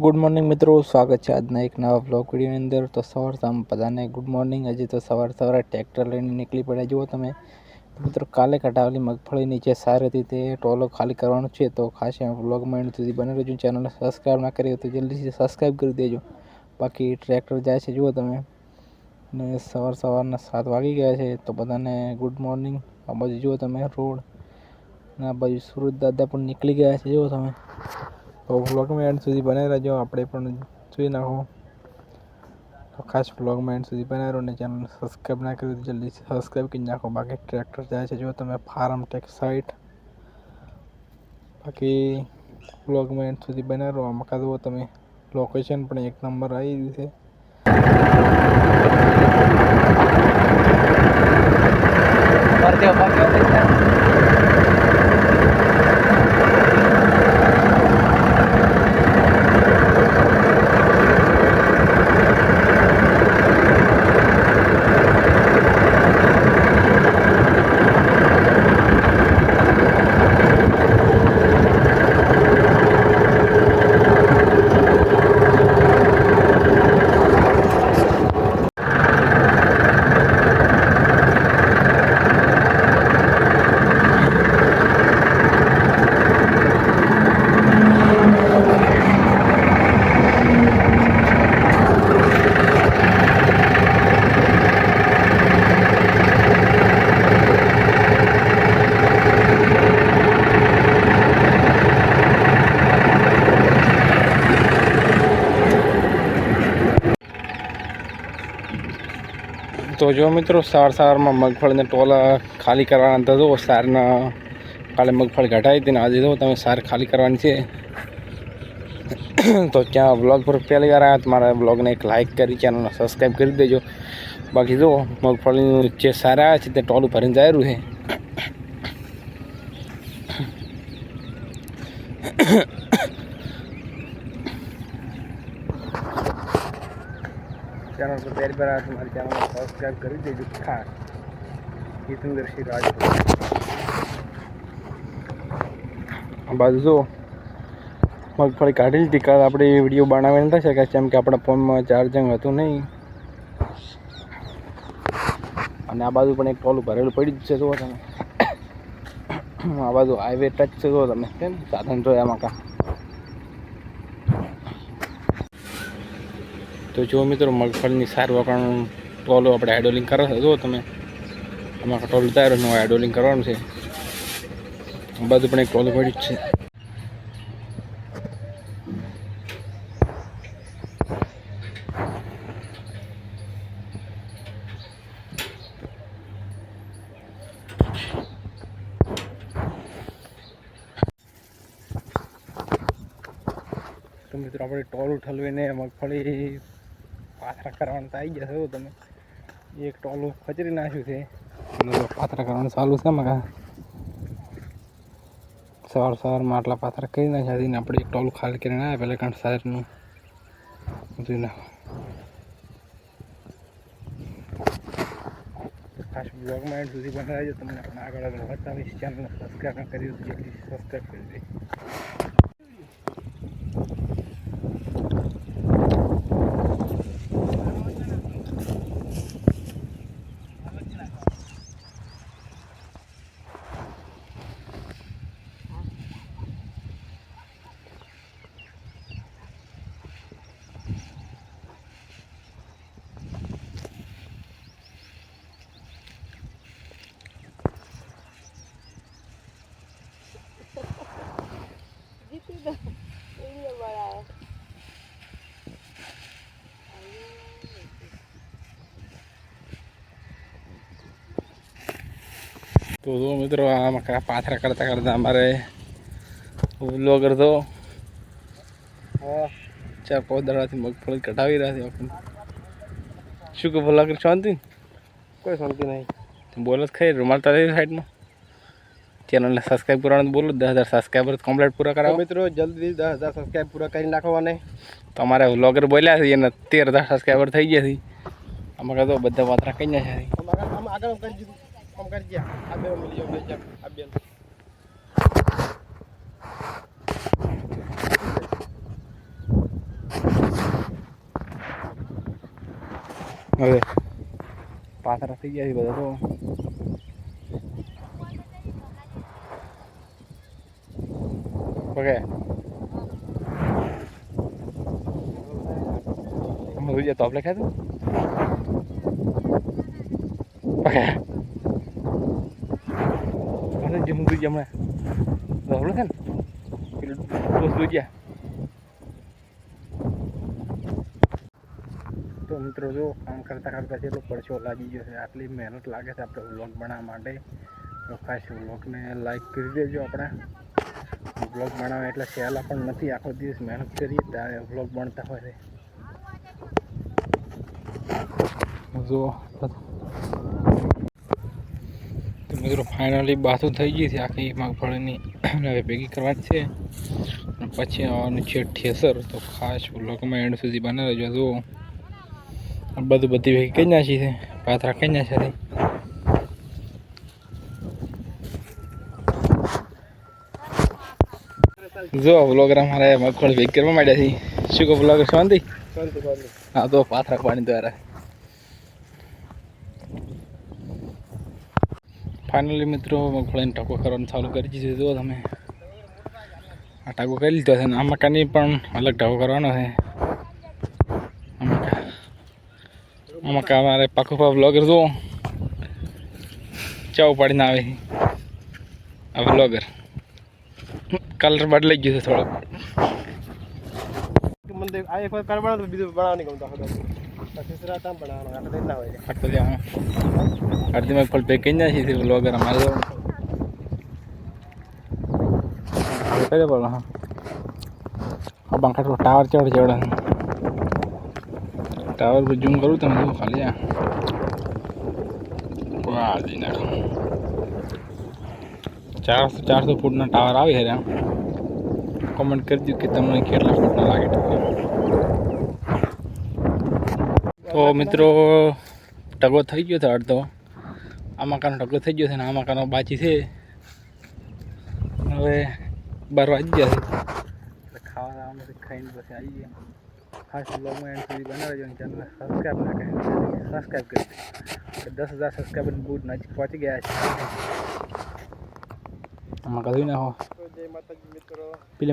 Good morning મિત્રો, સ્વાગત છે આજના એક નવા બ્લોગ વિડીયોની અંદર। તો સવાર સામ બધાને ગુડ મોર્નિંગ। હજી તો સવારે ટ્રેક્ટર લઈને નીકળી પડ્યા। જુઓ તમે મિત્રો, કાલે કટાવેલી મગફળી નીચે સાર હતી તે ટોલો ખાલી કરવાનો છે। તો ખાસ બ્લોગમાં એન્ડ સુધી બને રહેજો। ચેનલને સબસ્ક્રાઈબ ના કરી તો જલ્દીથી સબસ્ક્રાઈબ કરી દેજો। બાકી ટ્રેક્ટર જાય છે જુઓ તમે, ને સવારના 7 વાગી ગયા છે। તો બધાને ગુડ મોર્નિંગ। આ બાજુ જુઓ તમે રોડ, ને આ બાજુ સુરત દાદા પણ નીકળી ગયા છે જુઓ તમે। તો બ્લોગમાં એન્ડ સુધી બને રહેજો, આપણે પણ જોઈ નાખો। તો ખાસ બ્લોગમાં એન્ડ સુધી બને રહો ને ચેનલને સબસ્ક્રાઈબ ના કરી તો જલ્દી સબસ્ક્રાઈબ કરી નાખો। બાકી ટ્રેક્ટર જાય છે જો તમે ફાર્મ ટેક સાઇટ। બાકી બ્લોગમાં એન્ડ સુધી બને રહો। આમાં કાઢવો તમે લોકેશન પણ એક નંબર આવી રહ્યું છે। તો જો મિત્રો, સવારમાં મગફળીને ટોલા ખાલી કરવાના હતા। તો સારના કાલે મગફળી ઘટાઈ હતી ને આજે જો તમે સાર ખાલી કરવાની છે। તો ત્યાં બ્લોગ પર પહેલી વાર આવ્યા તમારા બ્લોગને એક લાઇક કરી ચેનલને સબસ્ક્રાઈબ કરી દેજો। બાકી જો મગફળીનું જે સાર આવ્યા છે તે ટોલું ભરીને જાય રહ્યું છે। ચેનલ પર પહેલી વાર આવ્યા તમારી ચેનલને સબસ્ક્રાઈબ કરી દેજો ખાસ। હિતેન્દ્રસિંહ રાજપૂત આ બાજુ જો મગફળી કાઢી લીધી। કાલે આપણે વિડીયો બનાવી નથી શક્યા કેમ કે આપણા ફોનમાં ચાર્જિંગ હતું નહીં। અને આ બાજુ પણ એક ટોલું ભરેલું પડ્યું જ છે જુઓ તમે। આ બાજુ હાઈવે ટચ છે જુઓ તમે, કેમ સાધન જોયા આમાં કા। તો જો મિત્રો, મગફળીની સાર વખણ ટોલો આપણે હાઇડ્રોલિંગ કરો છો જુઓ તમે। આમાં ટોલું તૈયાર હોય હાઇડ્રોલિંગ કરવાનું છે। આ બાજુ પણ એક ટોલું પડ્યું જ છે। તો મિત્રો, આપણે ટોલું ઠલવીને મગફળી પાથરા કરવાનું તો આવી જશે તમે। એક ટોલું ખચરી નાખ્યું છે, પાથરા કરવાનું ચાલુ છે। મગા સવારમાં આટલા પાથરા કરી નાખ્યા ને આપણે એક ટોલું ખાલી કરીને આવ્યા પહેલાં કારણ સારનું જોઈ નાખો। ખાસ બ્લોગમાં એન્ડ સુધી બનાવજો, તમને પણ આગળ બતાવીશ। ચેનલને સબસ્ક્રાઈબ ના કરી તો જલ્દી સબસ્ક્રાઈબ કરી દે। તો જો મિત્રો, આમાં પાથરા કરતા કરતા અમારે વ્લોગર તો 4-5 દાડાથી મગફળી કઢાવી રહ્યા છે। શું કે વ્લોગર શાંતિ? કોઈ શાંતિ નહીં, બોલો જ ખાઈ રૂમાલ તારી સાઈડમાં। ચેનલને સબસ્ક્રાઈબ કરવાનું બોલો, 10,000 સબસ્ક્રાઈબર કમ્પ્લીટ પૂરા કરાવો મિત્રો। જલ્દી 10,000 સબસ્ક્રાઈબ પૂરા કરી નાખવાને। તો અમારે વ્લોગર બોલ્યા છે એને 13,000 સબસ્ક્રાઈબર થઈ ગયા છે। આમાં કહો બધા પાથરા કઈ નાખ્યા છે। આગળ કરી દીધું, કામ કરી ગયા। આ બે મળી જાવ, આ બે હવે પાથરા થઈ ગયા છે બધા તો ઓકે અમે જોઈએ તો આપણે ખાધું ઓકે મને જમું જોઈએ હમણાં આપણે છે ને પેલું દોસ્ત જોઈએ તો મિત્રો જો કામ કરતાં કરતાં જેટલો પડછો લાગી ગયો છે આટલી મહેનત લાગે છે આપણે વ્લોગ બનાવવા માટે તો ખાસ વ્લોગને લાઈક કરી દેજો આપણે વ્લોગ બનાવવા એટલે સહેલા પણ નથી આખો દિવસ મહેનત કરીએ ત્યારે વ્લોગ બનતા હોય છે જો તો મિત્રો ફાઇનલી બાથું થઈ ગઈ છે આખી મગફળીની હવે ભેગી કરવાની છે પછી આવવાનું છે ઠેસર તો ખાસ વ્લોગમાં એન્ડ સુધી બને રહેજો જુઓ બધું બધી ભેગી કઈ નાખી છે પાથરા કઈ નાખ્યા છે જો વ્લોગર અમારે મગફળી ભેગી કરવા માંડ્યા છે શું કહો વ્લોગર શાંતિ હા તો પાથરા પાણી દ્વારા ફાઇનલી મિત્રો મગફળીને ટકો કરવાનું ચાલુ કરી દીધું જુઓ તમે આ ટકો કરી લીધો છે ને આ મકાનની પણ અલગ ટકો કરવાનો છે આમાં કા મારે પાકું વ્લોગર જુઓ ચા ઉપાડીને આવે આ વ્લોગર કલર બદલાઈ ગયો છે થોડોક અડધી મગફળી પેક કરી નાખી છે વ્લોગર અમારે તો કરે બોલો હા આ બંખા ટાવર ચડે ટાવર પર ઝૂમ કરું તમે જો ખાલી વાહ જી નાખો 400 ફૂટના ટાવર આવી છે કોમેન્ટ કરી દો કે તમને કેટલા ફૂટના લાગે તો મિત્રો ટગો થઈ ગયો છે અડધો આ મકાનનો ટગો થઈ ગયો છે ને આ મકાનો બાકી છે હવે 12 વાગી ગયા છે એટલે ખાવા દાવામાંથી ખાઈને પછી આવી ગયા ખાસ બ્લોગમાં એન્ડ સુધી બનાવજો અને ચેનલને સબસ્ક્રાઈબ ના કરી સબસ્ક્રાઈબ કરી દો 10,000 સબસ્ક્રાઈબર બહુ નજીક પહોંચી ગયા છે આમાં કહ્યું ના હો પેલી